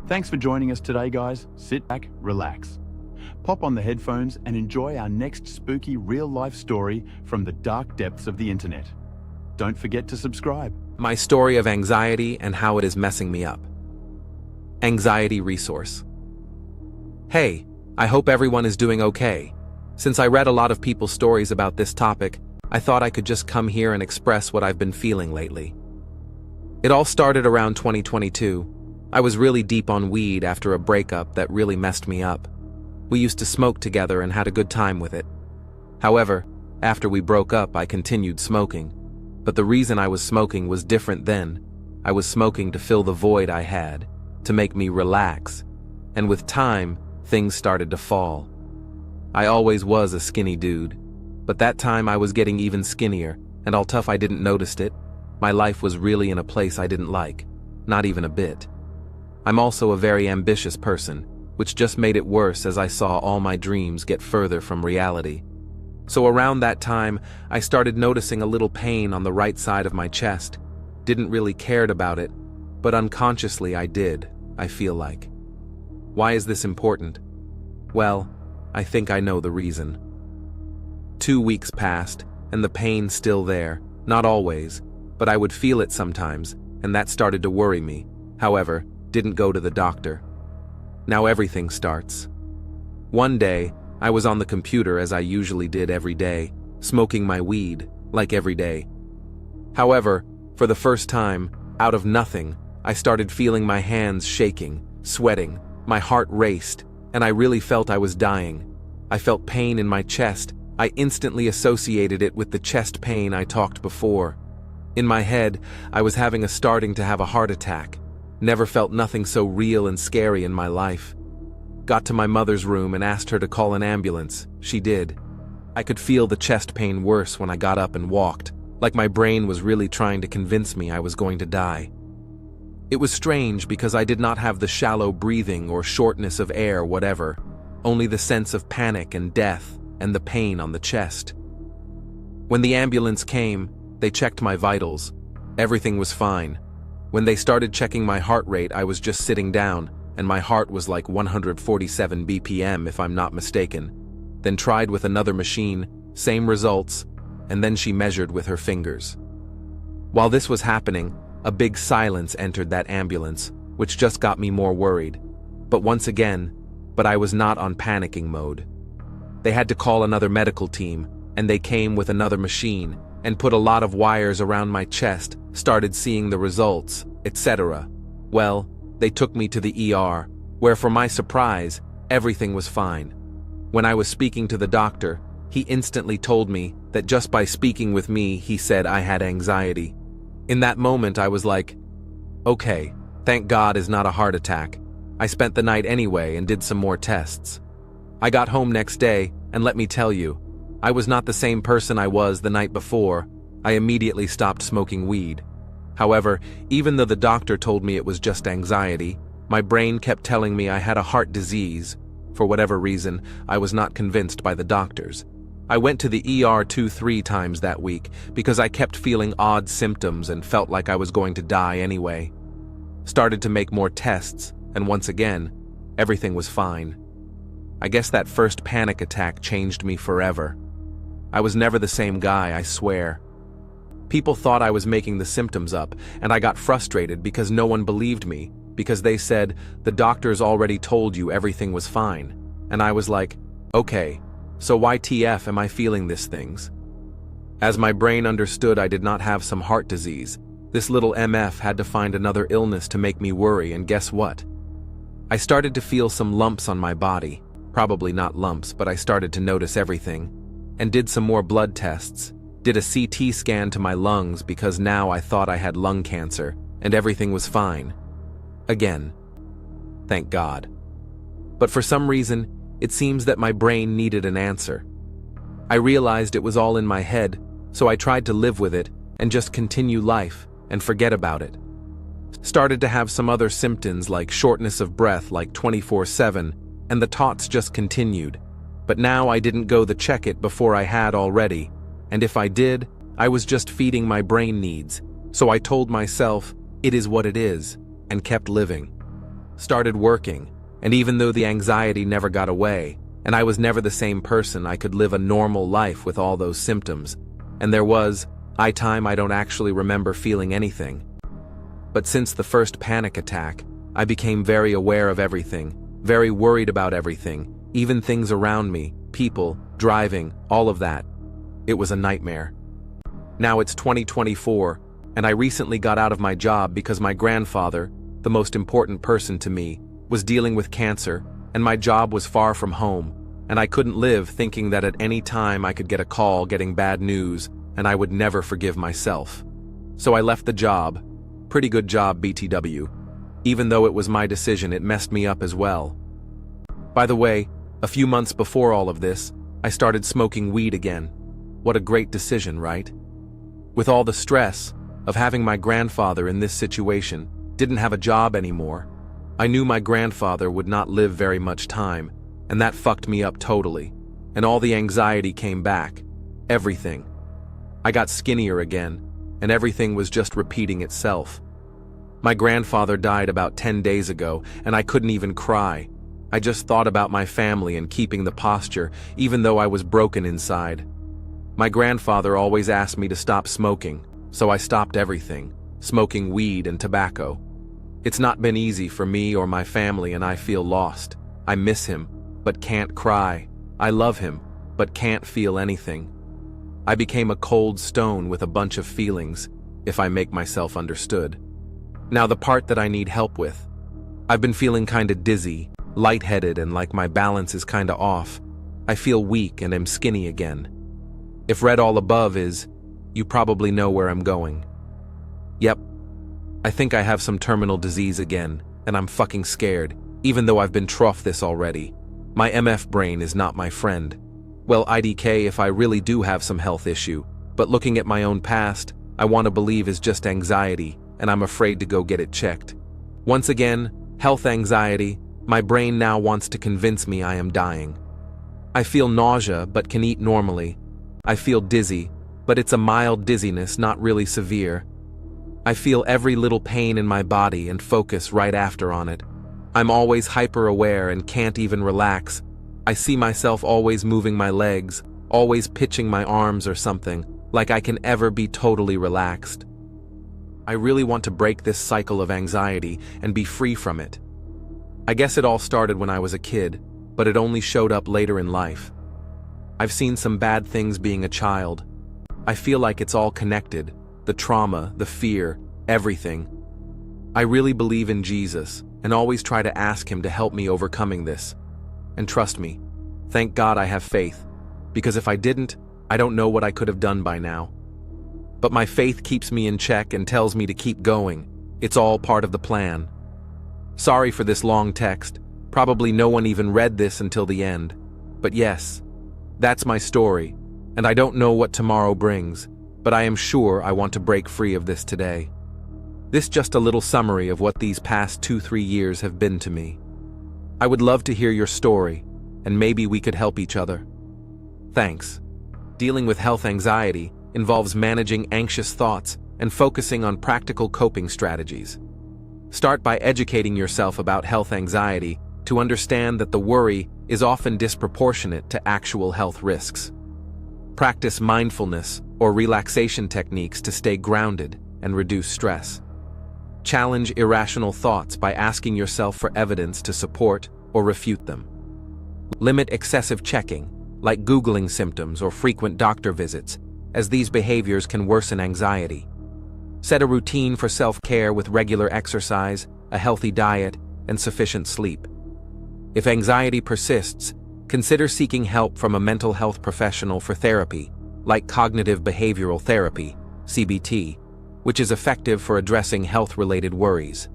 Thanks for joining us today, guys. Sit back, relax. Pop on the headphones and enjoy our next spooky real-life story from the dark depths of the internet. Don't forget to subscribe. My story of anxiety and how it is messing me up. Anxiety resource. Hey, I hope everyone is doing okay. Since I read a lot of people's stories about this topic, I thought I could just come here and express what I've been feeling lately. It all started around 2022. I was really deep on weed after a breakup that really messed me up. We used to smoke together and had a good time with it. However, after we broke up, I continued smoking. But the reason I was smoking was different then. I was smoking to fill the void I had, to make me relax. And with time, things started to fall. I always was a skinny dude, but that time I was getting even skinnier, and all tough I didn't notice it. My life was really in a place I didn't like, not even a bit. I'm also a very ambitious person, which just made it worse as I saw all my dreams get further from reality. So around that time, I started noticing a little pain on the right side of my chest. Didn't really cared about it, but unconsciously I did, I feel like. Why is this important? Well, I think I know the reason. 2 weeks passed, and the pain still there, not always, but I would feel it sometimes, and that started to worry me. However, didn't go to the doctor. Now everything starts. One day, I was on the computer as I usually did every day, smoking my weed, like every day. However, for the first time, out of nothing, I started feeling my hands shaking, sweating, my heart raced, and I really felt I was dying. I felt pain in my chest. I instantly associated it with the chest pain I talked before. In my head, I was starting to have a heart attack. Never felt nothing so real and scary in my life. Got to my mother's room and asked her to call an ambulance. She did. I could feel the chest pain worse when I got up and walked, like my brain was really trying to convince me I was going to die. It was strange because I did not have the shallow breathing or shortness of air, whatever, only the sense of panic and death and the pain on the chest. When the ambulance came, they checked my vitals. Everything was fine. When they started checking my heart rate, I was just sitting down, and my heart was like 147 BPM if I'm not mistaken. Then tried with another machine, same results, and then she measured with her fingers. While this was happening, a big silence entered that ambulance, which just got me more worried. But I was not on panicking mode. They had to call another medical team, and they came with another machine, and put a lot of wires around my chest, started seeing the results, etc. Well, they took me to the ER, where for my surprise, everything was fine. When I was speaking to the doctor, he instantly told me that just by speaking with me, he said I had anxiety. In that moment, I was like, okay, thank God it's not a heart attack. I spent the night anyway and did some more tests. I got home next day, and let me tell you, I was not the same person I was the night before. I immediately stopped smoking weed. However, even though the doctor told me it was just anxiety, my brain kept telling me I had a heart disease. For whatever reason, I was not convinced by the doctors. I went to the ER 2-3 times that week because I kept feeling odd symptoms and felt like I was going to die anyway. Started to make more tests, and once again, everything was fine. I guess that first panic attack changed me forever. I was never the same guy, I swear. People thought I was making the symptoms up, and I got frustrated because no one believed me, because they said, the doctors already told you everything was fine. And I was like, okay, so why TF am I feeling these things? As my brain understood I did not have some heart disease, this little MF had to find another illness to make me worry, and guess what? I started to feel some lumps on my body. Probably not lumps, but I started to notice everything, and did some more blood tests. Did a CT scan to my lungs because now I thought I had lung cancer, and everything was fine. Again. Thank God. But for some reason, it seems that my brain needed an answer. I realized it was all in my head, so I tried to live with it and just continue life and forget about it. Started to have some other symptoms like shortness of breath like 24/7, and the thoughts just continued. But now I didn't go to check it before I had already, and if I did, I was just feeding my brain needs, so I told myself, it is what it is, and kept living. started working, and even though the anxiety never got away, and I was never the same person, I could live a normal life with all those symptoms. And there was time I don't actually remember feeling anything. But since the first panic attack, I became very aware of everything, very worried about everything, even things around me, people, driving, all of that. It was a nightmare. Now it's 2024, and I recently got out of my job because my grandfather, the most important person to me, was dealing with cancer, and my job was far from home, and I couldn't live thinking that at any time I could get a call getting bad news, and I would never forgive myself. So I left the job. Pretty good job, BTW. Even though it was my decision, it messed me up as well. By the way, a few months before all of this, I started smoking weed again. What a great decision, right? With all the stress of having my grandfather in this situation, didn't have a job anymore, I knew my grandfather would not live very much time, and that fucked me up totally. And all the anxiety came back. Everything. I got skinnier again, and everything was just repeating itself. My grandfather died about 10 days ago, and I couldn't even cry. I just thought about my family and keeping the posture, even though I was broken inside. My grandfather always asked me to stop smoking, so I stopped everything, smoking weed and tobacco. It's not been easy for me or my family, and I feel lost. I miss him, but can't cry. I love him, but can't feel anything. I became a cold stone with a bunch of feelings, if I make myself understood. Now the part that I need help with. I've been feeling kinda dizzy, lightheaded, and like my balance is kinda off. I feel weak and am skinny again. If read all above is, you probably know where I'm going. Yep, I think I have some terminal disease again, and I'm fucking scared, even though I've been troughed this already. My MF brain is not my friend. Well, IDK if I really do have some health issue, but looking at my own past, I want to believe is just anxiety, and I'm afraid to go get it checked. Once again, health anxiety, my brain now wants to convince me I am dying. I feel nausea but can eat normally. I feel dizzy, but it's a mild dizziness, not really severe. I feel every little pain in my body and focus right after on it. I'm always hyper-aware and can't even relax. I see myself always moving my legs, always pitching my arms or something, like I can ever be totally relaxed. I really want to break this cycle of anxiety and be free from it. I guess it all started when I was a kid, but it only showed up later in life. I've seen some bad things being a child. I feel like it's all connected, the trauma, the fear, everything. I really believe in Jesus and always try to ask him to help me overcoming this. And trust me, thank God I have faith, because if I didn't, I don't know what I could have done by now. But my faith keeps me in check and tells me to keep going. It's all part of the plan. Sorry for this long text. Probably no one even read this until the end. But yes, that's my story, and I don't know what tomorrow brings, but I am sure I want to break free of this today. This just a little summary of what these past 2-3 years have been to me. I would love to hear your story, and maybe we could help each other. Thanks. Dealing with health anxiety involves managing anxious thoughts and focusing on practical coping strategies. Start by educating yourself about health anxiety to understand that the worry is often disproportionate to actual health risks. Practice mindfulness or relaxation techniques to stay grounded and reduce stress. Challenge irrational thoughts by asking yourself for evidence to support or refute them. Limit excessive checking, like Googling symptoms or frequent doctor visits, as these behaviors can worsen anxiety. Set a routine for self-care with regular exercise, a healthy diet, and sufficient sleep. If anxiety persists, consider seeking help from a mental health professional for therapy, like cognitive behavioral therapy, CBT, which is effective for addressing health-related worries.